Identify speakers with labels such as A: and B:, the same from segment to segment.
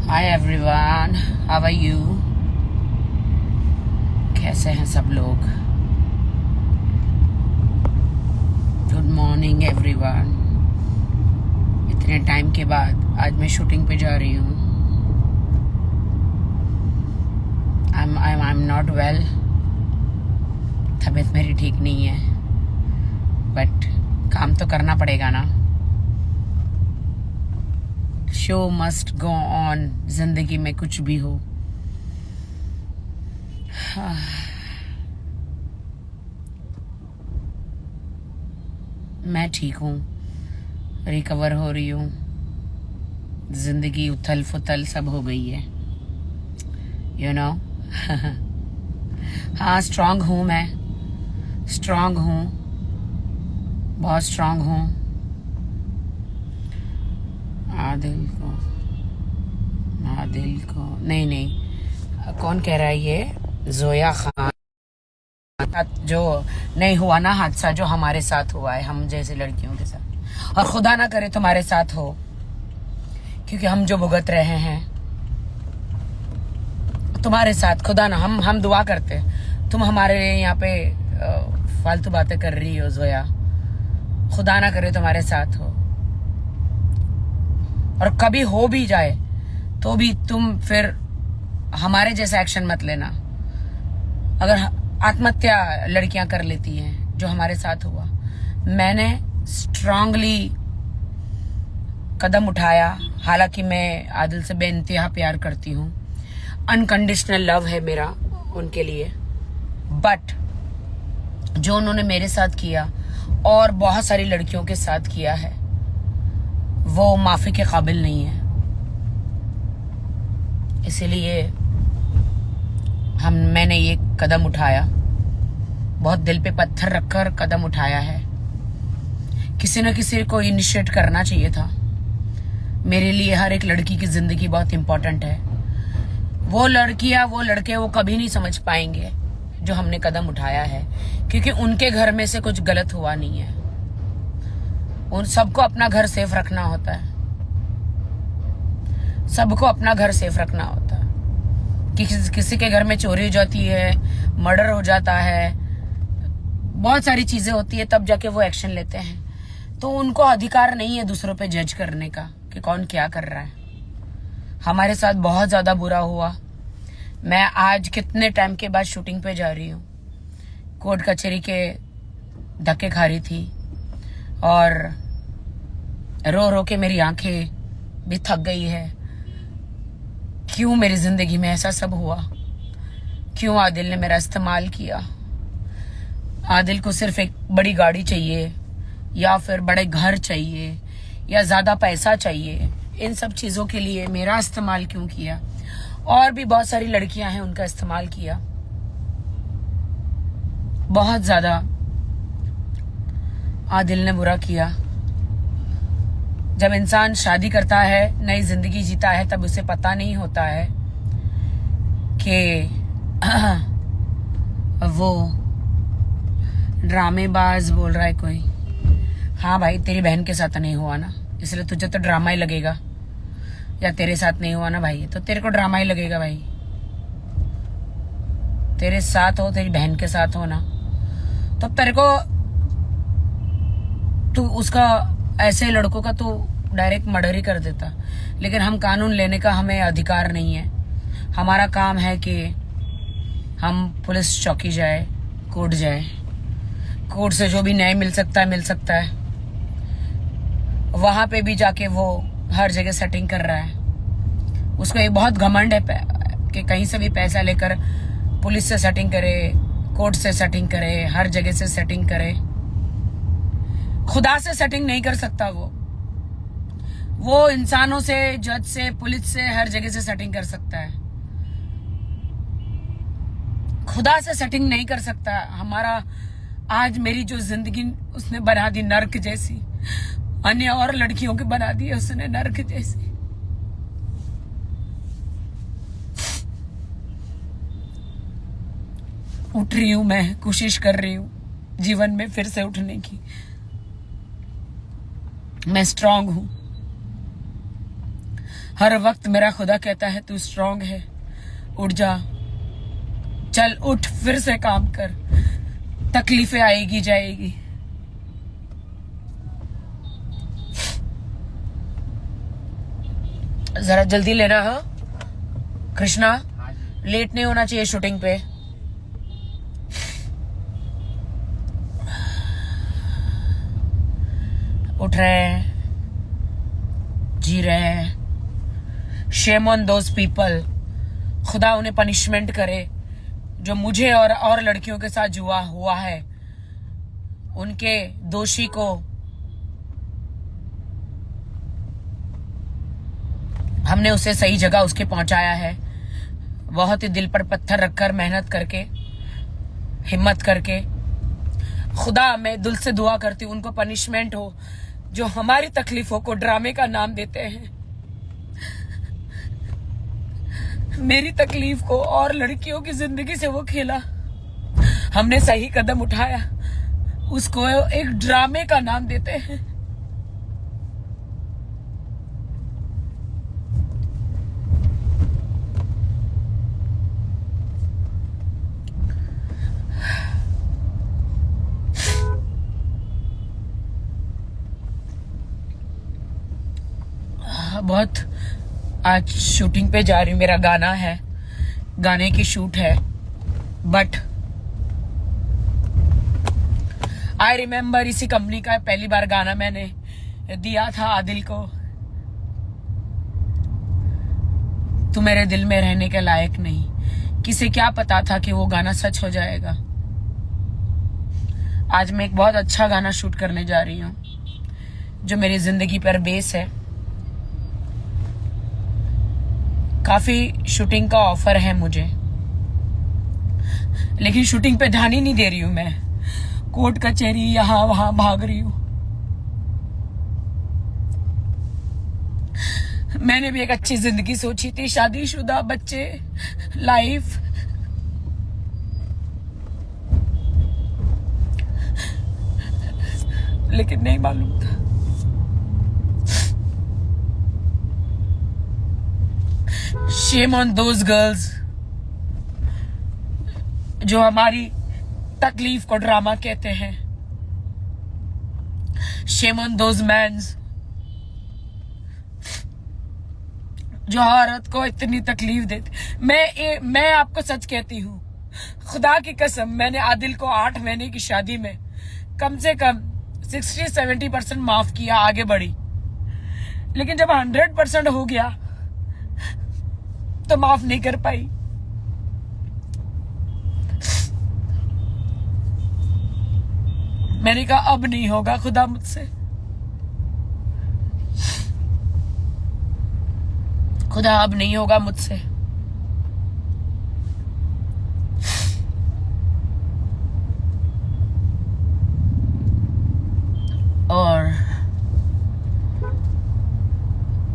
A: Hi everyone, how are you? कैसे हैं सब लोग? Good morning everyone. इतने टाइम के बाद आज मैं शूटिंग पे जा रही हूँ। I am not well. तबीयत मेरी ठीक नहीं है, बट काम तो करना पड़ेगा ना। Show must go on. जिंदगी में कुछ भी हो। मैं ठीक हूँ, रिकवर हो रही हूँ। जिंदगी उथल फुथल सब हो गई है, यू नो। हाँ, स्ट्रांग हूँ मैं, स्ट्रांग हूँ, बहुत स्ट्रांग हूँ। आदिल को नहीं, कौन कह रहा है ये? जोया खान। जो नहीं हुआ ना हादसा, जो हमारे साथ हुआ है, हम जैसे लड़कियों के साथ, और खुदा ना करे तुम्हारे साथ हो, क्योंकि हम जो भुगत रहे हैं तुम्हारे साथ, खुदा ना, हम दुआ करते। तुम हमारे लिए यहाँ पे फालतू बातें कर रही हो जोया। खुदा ना करे तुम्हारे साथ हो, और कभी हो भी जाए तो भी तुम फिर हमारे जैसा एक्शन मत लेना। अगर आत्महत्या लड़कियां कर लेती हैं, जो हमारे साथ हुआ, मैंने स्ट्रांगली कदम उठाया। हालांकि मैं आदिल से बेइंतहा प्यार करती हूँ, अनकंडीशनल लव है मेरा उनके लिए, बट जो उन्होंने मेरे साथ किया और बहुत सारी लड़कियों के साथ किया है, वो माफी के काबिल नहीं है। इसीलिए मैंने ये कदम उठाया, बहुत दिल पे पत्थर रखकर कदम उठाया है। किसी न किसी को इनिशिएट करना चाहिए था। मेरे लिए हर एक लड़की की जिंदगी बहुत इंपॉर्टेंट है। वो लड़कियां, वो लड़के, वो कभी नहीं समझ पाएंगे जो हमने कदम उठाया है, क्योंकि उनके घर में से कुछ गलत हुआ नहीं है। उन सबको अपना घर सेफ रखना होता है, सबको अपना घर सेफ रखना होता है। किसी के घर में चोरी हो जाती है, मर्डर हो जाता है, बहुत सारी चीजें होती है, तब जाके वो एक्शन लेते हैं। तो उनको अधिकार नहीं है दूसरों पे जज करने का कि कौन क्या कर रहा है। हमारे साथ बहुत ज्यादा बुरा हुआ। मैं आज कितने टाइम के बाद शूटिंग पे जा रही हूँ। कोर्ट कचहरी के धक्के खा रही थी, और रो रो के मेरी आंखें भी थक गई है। क्यों मेरी जिंदगी में ऐसा सब हुआ? क्यों आदिल ने मेरा इस्तेमाल किया? आदिल को सिर्फ एक बड़ी गाड़ी चाहिए, या फिर बड़े घर चाहिए, या ज्यादा पैसा चाहिए। इन सब चीजों के लिए मेरा इस्तेमाल क्यों किया? और भी बहुत सारी लड़कियां हैं, उनका इस्तेमाल किया बहुत ज्यादा। आदिल ने बुरा किया। जब इंसान शादी करता है, नई जिंदगी जीता है, तब उसे पता नहीं होता है कि वो ड्रामेबाज बोल रहा है कोई। हाँ भाई, तेरी बहन के साथ नहीं हुआ ना, इसलिए तुझे तो ड्रामा ही लगेगा। या तेरे साथ नहीं हुआ ना भाई, तो तेरे को ड्रामा ही लगेगा भाई। तेरे साथ हो, तेरी बहन के साथ हो ना, तो तेरे को, तू उसका, ऐसे लड़कों का तो डायरेक्ट मर्डर ही कर देता। लेकिन हम कानून लेने का हमें अधिकार नहीं है। हमारा काम है कि हम पुलिस चौकी जाए, कोर्ट जाए, कोर्ट से जो भी न्याय मिल सकता है मिल सकता है। वहां पे भी जाके वो हर जगह सेटिंग कर रहा है। उसको एक बहुत घमंड है कि कहीं से भी पैसा लेकर पुलिस से सेटिंग करे, कोर्ट से सेटिंग करे, हर जगह से सेटिंग करे। खुदा से सेटिंग नहीं कर सकता वो इंसानों से, जज से, पुलिस से, हर जगह से सेटिंग कर सकता है। खुदा से सेटिंग नहीं कर सकता। हमारा आज मेरी जो जिंदगी उसने बना दी नर्क जैसी, अन्य और लड़कियों की बना दी है उसने नर्क जैसी। उठ रही हूं मैं, कोशिश कर रही हूं जीवन में फिर से उठने की। मैं स्ट्रांग हूं। हर वक्त मेरा खुदा कहता है तू स्ट्रांग है, उठ जा, चल उठ, फिर से काम कर, तकलीफें आएगी जाएगी। जरा जल्दी लेना। हाँ कृष्णा, लेट नहीं होना चाहिए शूटिंग पे। उठ रहे हैं, जी रहे हैं। शेम ऑन दोज पीपल, खुदा उन्हें पनिशमेंट करे जो मुझे और लड़कियों के साथ जुआ हुआ है। उनके दोषी को हमने उसे सही जगह उसके पहुंचाया है, बहुत ही दिल पर पत्थर रखकर, मेहनत करके, हिम्मत करके। खुदा, मैं दिल से दुआ करती हूँ उनको पनिशमेंट हो जो हमारी तकलीफों को ड्रामे का नाम देते हैं। मेरी तकलीफ को और लड़कियों की जिंदगी से वो खेला, हमने सही कदम उठाया, उसको एक ड्रामे का नाम देते हैं। बहुत आज शूटिंग पे जा रही हूँ, मेरा गाना है, गाने की शूट है। बट आई रिमेम्बर इसी कंपनी का पहली बार गाना मैंने दिया था आदिल को। तू मेरे दिल में रहने के लायक नहीं। किसे क्या पता था कि वो गाना सच हो जाएगा। आज मैं एक बहुत अच्छा गाना शूट करने जा रही हूँ जो मेरी जिंदगी पर बेस है। काफी शूटिंग का ऑफर है मुझे, लेकिन शूटिंग पे ध्यान ही नहीं दे रही हूं मैं। कोर्ट कचहरी यहां वहां भाग रही हूं। मैंने भी एक अच्छी जिंदगी सोची थी, शादीशुदा, बच्चे, लाइफ। लेकिन नहीं मालूम था शेम ऑन दोज गर्ल्स जो हमारी तकलीफ को ड्रामा कहते हैं। शेम ऑन दोज मैन्स जो औरत को इतनी तकलीफ देते। मैं आपको सच कहती हूँ, खुदा की कसम, मैंने आदिल को 8 महीने की शादी में कम से कम 60-70% माफ किया, आगे बढ़ी। लेकिन जब 100% हो गया तो माफ नहीं कर पाई। मैंने कहा अब नहीं होगा खुदा मुझसे, खुदा अब नहीं होगा मुझसे। और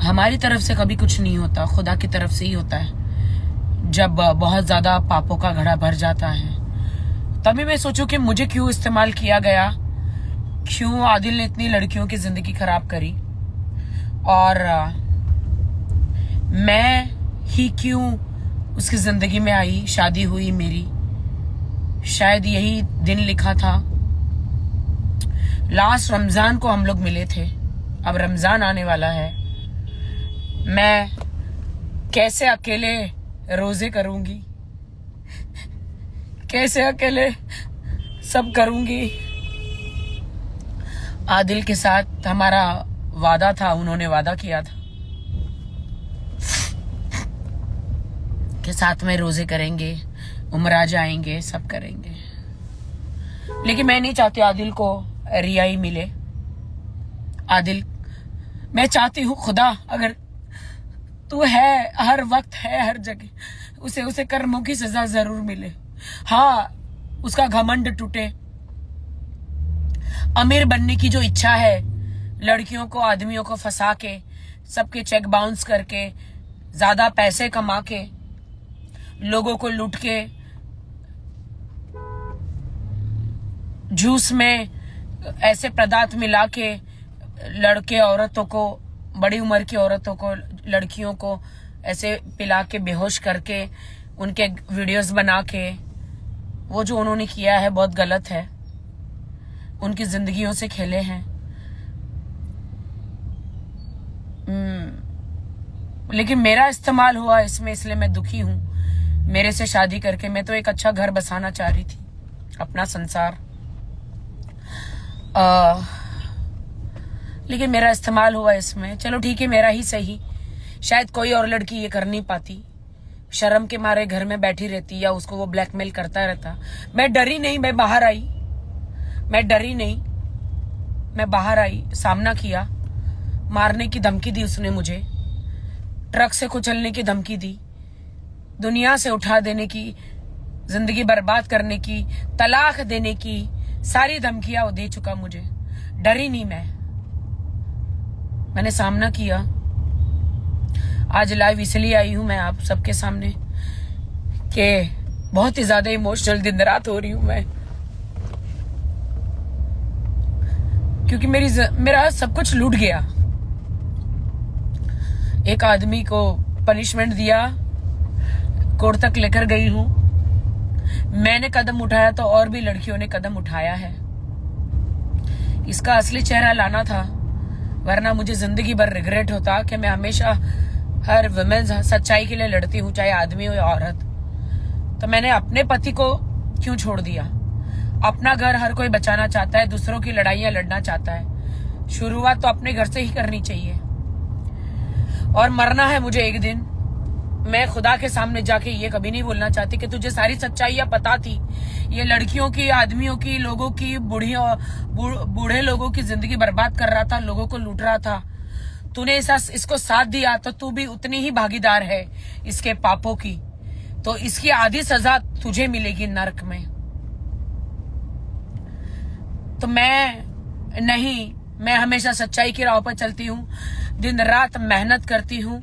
A: हमारी तरफ से कभी कुछ नहीं होता, खुदा की तरफ से ही होता है। जब बहुत ज्यादा पापों का घड़ा भर जाता है तभी मैं सोचूं कि मुझे क्यों इस्तेमाल किया गया, क्यों आदिल ने इतनी लड़कियों की जिंदगी खराब करी, और मैं ही क्यों उसकी जिंदगी में आई, शादी हुई मेरी। शायद यही दिन लिखा था। लास्ट रमजान को हम लोग मिले थे, अब रमजान आने वाला है। मैं कैसे अकेले रोजे करूंगी, कैसे अकेले सब करूंगी। आदिल के साथ हमारा वादा था, उन्होंने वादा किया था कि साथ में रोजे करेंगे, उमरा जाएंगे, सब करेंगे। लेकिन मैं नहीं चाहती आदिल को रियाई मिले। आदिल, मैं चाहती हूँ खुदा, अगर तू है, हर वक्त है, हर जगह, उसे कर्मों की सजा जरूर मिले। हाँ, उसका घमंड टूटे। अमीर बनने की जो इच्छा है, लड़कियों को, आदमियों को फंसा के, सबके चेक बाउंस करके, ज्यादा पैसे कमा के, लोगों को लूट के, जूस में ऐसे पदार्थ मिला के लड़के औरतों को बड़ी उम्र की औरतों को, लड़कियों को ऐसे पिला के बेहोश करके उनके वीडियोस बना के, वो जो उन्होंने किया है बहुत गलत है। उनकी जिंदगियों से खेले हैं। लेकिन मेरा इस्तेमाल हुआ इसमें, इसलिए मैं दुखी हूं। मेरे से शादी करके मैं तो एक अच्छा घर बसाना चाह रही थी, अपना संसार, लेकिन मेरा इस्तेमाल हुआ इसमें। चलो ठीक है, मेरा ही सही। शायद कोई और लड़की ये कर नहीं पाती, शर्म के मारे घर में बैठी रहती या उसको वो ब्लैकमेल करता रहता। मैं डरी नहीं, मैं बाहर आई। मैं डरी नहीं, मैं बाहर आई, सामना किया। मारने की धमकी दी उसने मुझे, ट्रक से कुचलने की धमकी दी, दुनिया से उठा देने की, जिंदगी बर्बाद करने की, तलाक देने की, सारी धमकियां वो दे चुका मुझे। डरी नहीं मैंने सामना किया। आज लाइव इसलिए आई हूं मैं आप सबके सामने कि बहुत ही ज्यादा इमोशनल दिन रात हो रही हूं मैं, क्योंकि मेरा सब कुछ लूट गया। एक आदमी को पनिशमेंट दिया, कोर्ट तक लेकर गई हूं। मैंने कदम उठाया तो और भी लड़कियों ने कदम उठाया है। इसका असली चेहरा लाना था, वरना मुझे जिंदगी भर रिग्रेट होता कि मैं हमेशा हर वुमेन सच्चाई के लिए लड़ती हूँ, चाहे आदमी हो या औरत। तो मैंने अपने पति को क्यों छोड़ दिया? अपना घर हर कोई बचाना चाहता है, दूसरों की लड़ाइयां लड़ना चाहता है। शुरुआत तो अपने घर से ही करनी चाहिए। और मरना है मुझे एक दिन। मैं खुदा के सामने जाके ये कभी नहीं बोलना चाहती कि तुझे सारी सच्चाइयां पता थी। ये लड़कियों की, आदमियों की, लोगों की, बूढ़े लोगों की जिंदगी बर्बाद कर रहा था, लोगों को लूट रहा था। तूने इसको साथ दिया तो तू भी उतनी ही भागीदार है इसके पापों की। तो इसकी आधी सजा तुझे मिलेगी नरक में। तो मैं हमेशा सच्चाई की राह पर चलती हूँ, दिन रात मेहनत करती हूँ।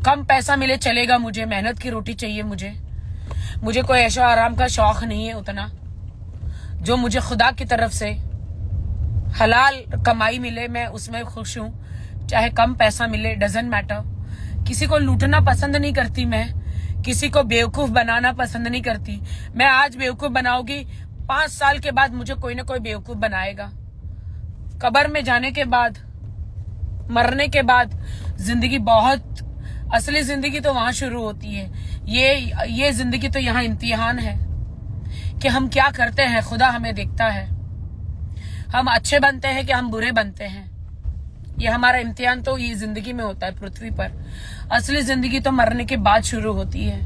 A: कम पैसा मिले चलेगा, मुझे मेहनत की रोटी चाहिए। मुझे कोई ऐशो आराम का शौक नहीं है उतना। जो मुझे खुदा की तरफ से हलाल कमाई मिले मैं उसमें खुश हूँ, चाहे कम पैसा मिले, डजंट मैटर। किसी को लूटना पसंद नहीं करती मैं, किसी को बेवकूफ बनाना पसंद नहीं करती। मैं आज बेवकूफ बनाऊंगी, 5 साल के बाद मुझे कोई ना कोई बेवकूफ बनाएगा। कब्र में जाने के बाद, मरने के बाद जिंदगी असली जिंदगी तो वहां शुरू होती है। ये जिंदगी तो यहाँ इम्तिहान है कि हम क्या करते हैं, खुदा हमें देखता है। हम अच्छे बनते हैं कि हम बुरे बनते हैं, ये हमारा इम्तिहान तो ये जिंदगी में होता है पृथ्वी पर। असली जिंदगी तो मरने के बाद शुरू होती है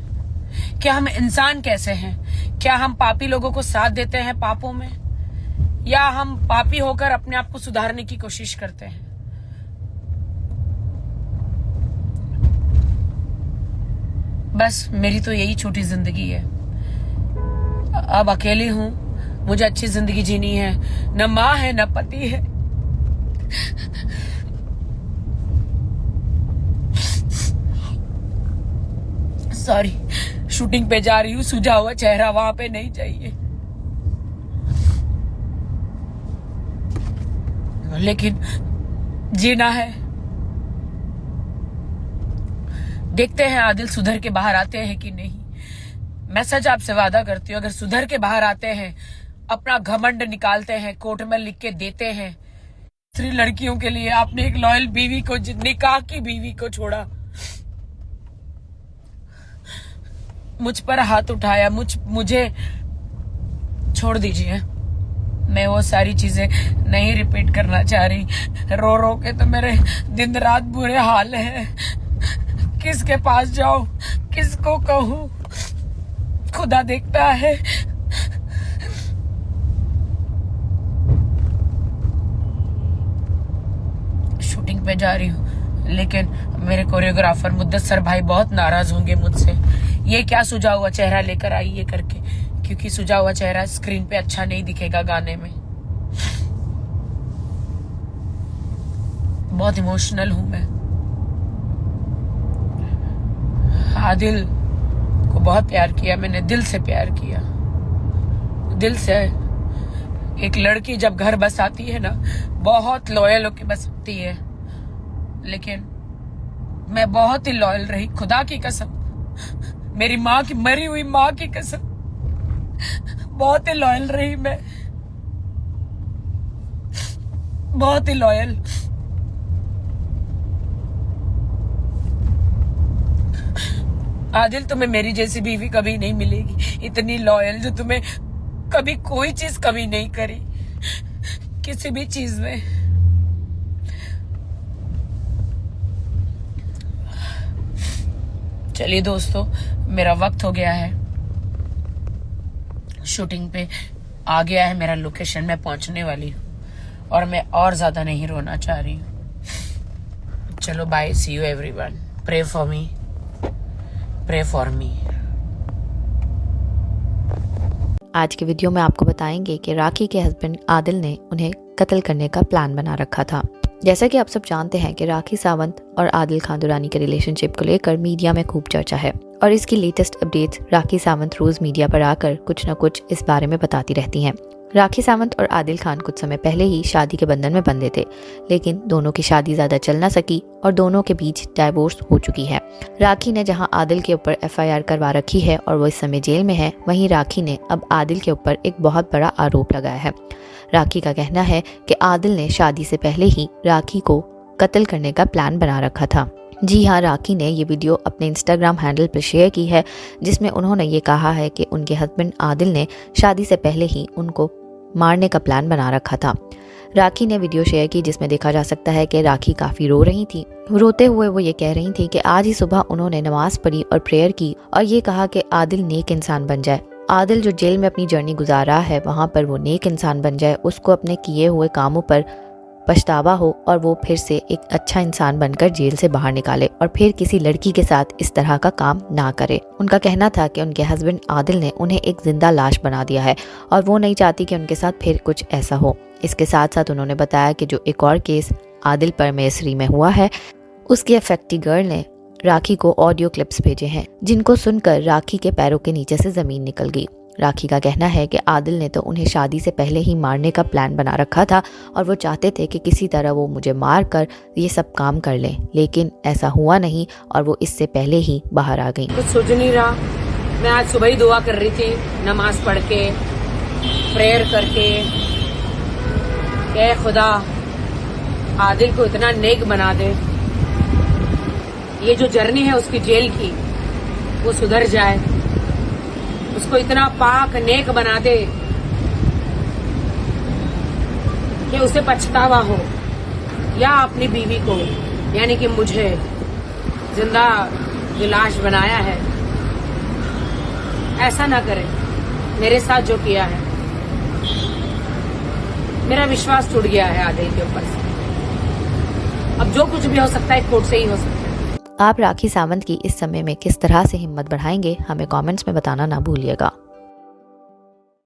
A: कि हम इंसान कैसे हैं। क्या हम पापी लोगों को साथ देते हैं पापों में, या हम पापी होकर अपने आप को सुधारने की कोशिश करते हैं। बस मेरी तो यही छोटी जिंदगी है। अब अकेली हूं, मुझे अच्छी जिंदगी जीनी है। न माँ है न पति है। सॉरी, शूटिंग पे जा रही हूँ, सूझा हुआ चेहरा वहां पे नहीं चाहिए। लेकिन जीना है। देखते हैं आदिल सुधर के बाहर आते हैं कि नहीं। मैं सच आपसे वादा करती हूँ, अगर सुधर के बाहर आते हैं, अपना घमंड निकालते हैं, कोर्ट में लिख के देते हैं। दूसरी लड़कियों के लिए आपने एक लॉयल बीवी को, निकाह की बीवी को छोड़ा, मुझ पर हाथ उठाया, मुझे छोड़ दीजिए। मैं वो सारी चीजें नहीं रिपीट करना चाह रही। रो रो के तो मेरे दिन रात बुरे हाल है। किसके पास जाऊं, किसको कहूं? खुदा देखता है। शूटिंग पे जा रही हूँ, लेकिन मेरे कोरियोग्राफर मुद्दसर भाई बहुत नाराज होंगे मुझसे। ये क्या सुझा हुआ चेहरा लेकर आई ये करके, क्योंकि सुझा हुआ चेहरा स्क्रीन पे अच्छा नहीं दिखेगा गाने में। बहुत इमोशनल हूं मैं। आदिल को बहुत प्यार किया मैंने, दिल से प्यार किया, दिल से। एक लड़की जब घर बस आती है ना, बहुत लॉयल होके बस सकती है, लेकिन मैं बहुत ही लॉयल रही, खुदा की कसम, मेरी माँ की, मरी हुई माँ की कसम, बहुत ही लॉयल रही मैं, बहुत ही लॉयल। आदिल, तुम्हें मेरी जैसी बीवी कभी नहीं मिलेगी, इतनी लॉयल, जो तुम्हें कभी कोई चीज कमी नहीं करी किसी भी चीज में। चलिए दोस्तों, मेरा वक्त हो गया है, शूटिंग पे आ गया है, मेरा लोकेशन में पहुंचने वाली हूँ और मैं और ज्यादा नहीं रोना चाह रही हूँ। चलो bye, see you everyone, pray for me, pray for me.
B: आज के वीडियो में आपको बताएंगे कि राखी के हस्बैंड आदिल ने उन्हें कत्ल करने का प्लान बना रखा था। जैसा कि आप सब जानते हैं कि राखी सावंत और आदिल खान दुरानी के रिलेशनशिप को लेकर मीडिया में खूब चर्चा है और इसकी लेटेस्ट अपडेट्स राखी सावंत रोज मीडिया पर आकर कुछ न कुछ इस बारे में बताती रहती हैं। राखी सावंत और आदिल खान कुछ समय पहले ही शादी के बंधन में बंधे थे, लेकिन दोनों की शादी ज्यादा चल ना सकी और दोनों के बीच डाइवोर्स हो चुकी है। राखी ने जहां आदिल के ऊपर FIR करवा रखी है और वो इस समय जेल में है, वहीं राखी ने अब आदिल के ऊपर एक बहुत बड़ा आरोप लगाया है। राखी का कहना है कि आदिल ने शादी से पहले ही राखी को कत्ल करने का प्लान बना रखा था। जी हाँ, राखी ने ये वीडियो अपने इंस्टाग्राम हैंडल पर शेयर की है, जिसमें उन्होंने ये कहा है कि उनके हस्बैंड आदिल ने शादी से पहले ही उनको मारने का प्लान बना रखा था। राखी ने वीडियो शेयर की जिसमें देखा जा सकता है कि राखी काफी रो रही थी। रोते हुए वो ये कह रही थी कि आज ही सुबह उन्होंने नमाज पढ़ी और प्रेयर की और ये कहा कि आदिल नेक इंसान बन जाए। आदिल जो जेल में अपनी जर्नी गुजार रहा है, वहाँ पर वो नेक इंसान बन जाए, उसको अपने किए हुए कामों पर पछतावा हो और वो फिर से एक अच्छा इंसान बनकर जेल से बाहर निकाले और फिर किसी लड़की के साथ इस तरह का काम ना करे। उनका कहना था कि उनके हस्बैंड आदिल ने उन्हें एक जिंदा लाश बना दिया है और वो नहीं चाहती कि उनके साथ फिर कुछ ऐसा हो। इसके साथ साथ उन्होंने बताया कि जो एक और केस आदिल पर मैसरी में हुआ है, उसकी अफेक्टी गर्ल ने राखी को ऑडियो क्लिप्स भेजे हैं, जिनको सुनकर राखी के पैरों के नीचे से जमीन निकल गई। राखी का कहना है कि आदिल ने तो उन्हें शादी से पहले ही मारने का प्लान बना रखा था और वो चाहते थे कि किसी तरह वो मुझे मार कर ये सब काम कर लें, लेकिन ऐसा हुआ नहीं और वो इससे पहले ही बाहर आ गई।
A: कुछ सोच नहीं रहा, मैं आज सुबह ही दुआ कर रही थी, नमाज पढ़ के, प्रेयर करके, कि खुदा आदिल को इतना नेक बना दे, ये जो जर्नी है उसकी जेल की वो सुधर जाए, उसको इतना पाक नेक बना दे कि उसे पछतावा हो, या अपनी बीवी को यानी कि मुझे जिंदा जो लाश बनाया है ऐसा ना करे। मेरे साथ जो किया है, मेरा विश्वास टूट गया है आदिल के ऊपर से। अब जो कुछ भी हो सकता है कोर्ट से ही हो सकता है।
B: आप राखी सावंत की इस समय में किस तरह से हिम्मत बढ़ाएंगे, हमें कमेंट्स में बताना ना भूलिएगा।